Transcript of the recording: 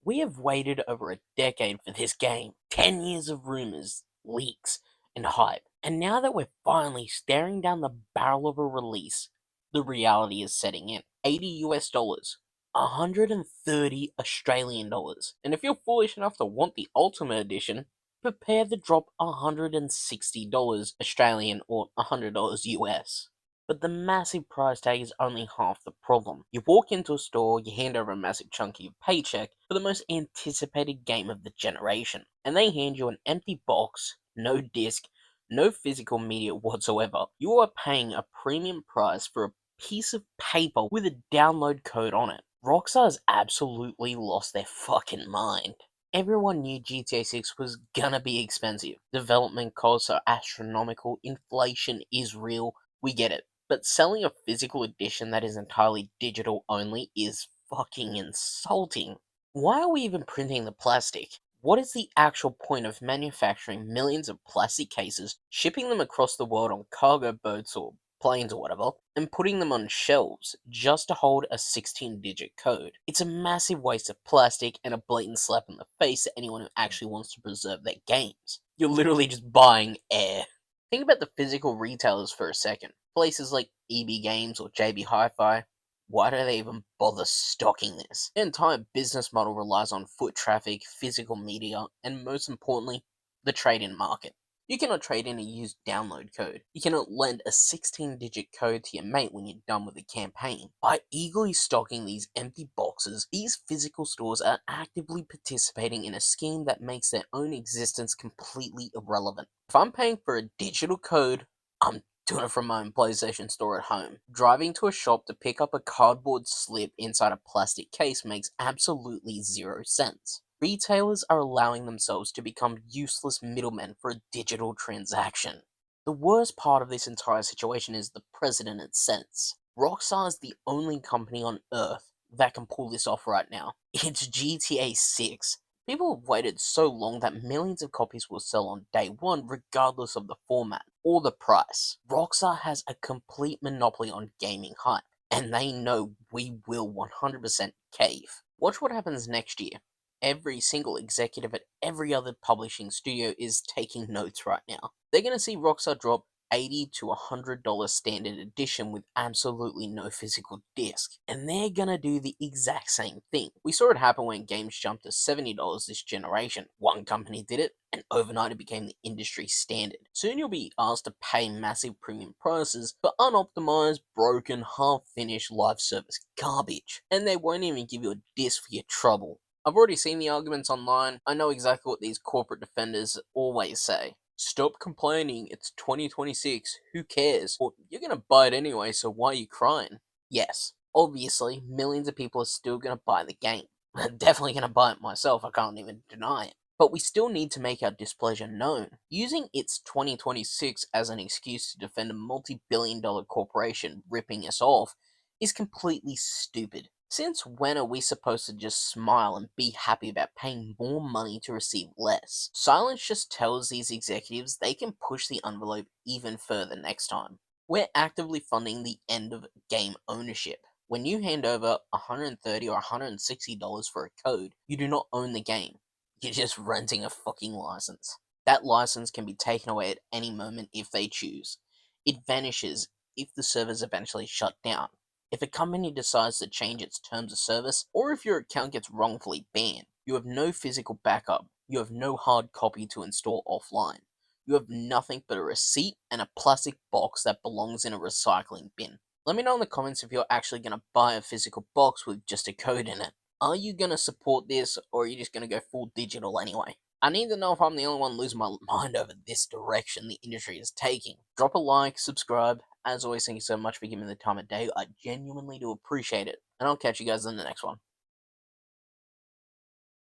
We have waited over a decade for this game, 10 years of rumors, leaks, and hype, and now that we're finally staring down the barrel of a release, the reality is setting in. 80 US dollars, 130 Australian dollars, and if you're foolish enough to want the Ultimate Edition, prepare to drop $160 Australian or $100 US. But the massive price tag is only half the problem. You walk into a store, you hand over a massive chunk of your paycheck for the most anticipated game of the generation, and they hand you an empty box, no disc, no physical media whatsoever. You are paying a premium price for a piece of paper with a download code on it. Rockstar has absolutely lost their fucking mind. Everyone knew GTA 6 was gonna be expensive. Development costs are astronomical, inflation is real, we get it. But selling a physical edition that is entirely digital only is fucking insulting. Why are we even printing the plastic? What is the actual point of manufacturing millions of plastic cases, shipping them across the world on cargo boats or planes or whatever, and putting them on shelves just to hold a 16-digit code? It's a massive waste of plastic and a blatant slap in the face to anyone who actually wants to preserve their games. You're literally just buying air. Think about the physical retailers for a second. Places like EB Games or JB Hi-Fi. Why do they even bother stocking this? Their entire business model relies on foot traffic, physical media, and most importantly, the trade-in market. You cannot trade in a used download code. You cannot lend a 16-digit code to your mate when you're done with the campaign. By eagerly stocking these empty boxes, these physical stores are actively participating in a scheme that makes their own existence completely irrelevant. If I'm paying for a digital code, I'm doing it from my own PlayStation store at home. Driving to a shop to pick up a cardboard slip inside a plastic case makes absolutely zero sense. Retailers are allowing themselves to become useless middlemen for a digital transaction. The worst part of this entire situation is the precedent it sets. Rockstar is the only company on Earth that can pull this off right now. It's GTA 6. People have waited so long that millions of copies will sell on day one regardless of the format or the price. Rockstar has a complete monopoly on gaming hype, and they know we will 100% cave. Watch what happens next year. Every single executive at every other publishing studio is taking notes right now. They're going to see Rockstar drop $80 to $100 standard edition with absolutely no physical disc. And they're gonna do the exact same thing. We saw it happen when games jumped to $70 this generation. One company did it, and overnight it became the industry standard. Soon you'll be asked to pay massive premium prices for unoptimized, broken, half-finished live service garbage. And they won't even give you a disc for your trouble. I've already seen the arguments online. I know exactly what these corporate defenders always say. Stop complaining, it's 2026, who cares? Or you're gonna buy it anyway, so why are you crying? Yes, obviously, millions of people are still gonna buy the game. I'm definitely gonna buy it myself, I can't even deny it. But we still need to make our displeasure known. Using its 2026 as an excuse to defend a multi-billion-dollar corporation ripping us off is completely stupid. Since when are we supposed to just smile and be happy about paying more money to receive less? Silence just tells these executives they can push the envelope even further next time. We're actively funding the end of game ownership. When you hand over $130 or $160 for a code, you do not own the game. You're just renting a fucking license. That license can be taken away at any moment if they choose. It vanishes if the servers eventually shut down. If a company decides to change its terms of service, or if your account gets wrongfully banned, you have no physical backup, you have no hard copy to install offline. You have nothing but a receipt and a plastic box that belongs in a recycling bin. Let me know in the comments if you're actually going to buy a physical box with just a code in it. Are you going to support this, or are you just going to go full digital anyway? I need to know if I'm the only one losing my mind over this direction the industry is taking. Drop a like, subscribe. As always, thank you so much for giving me the time of day. I genuinely do appreciate it. And I'll catch you guys in the next one.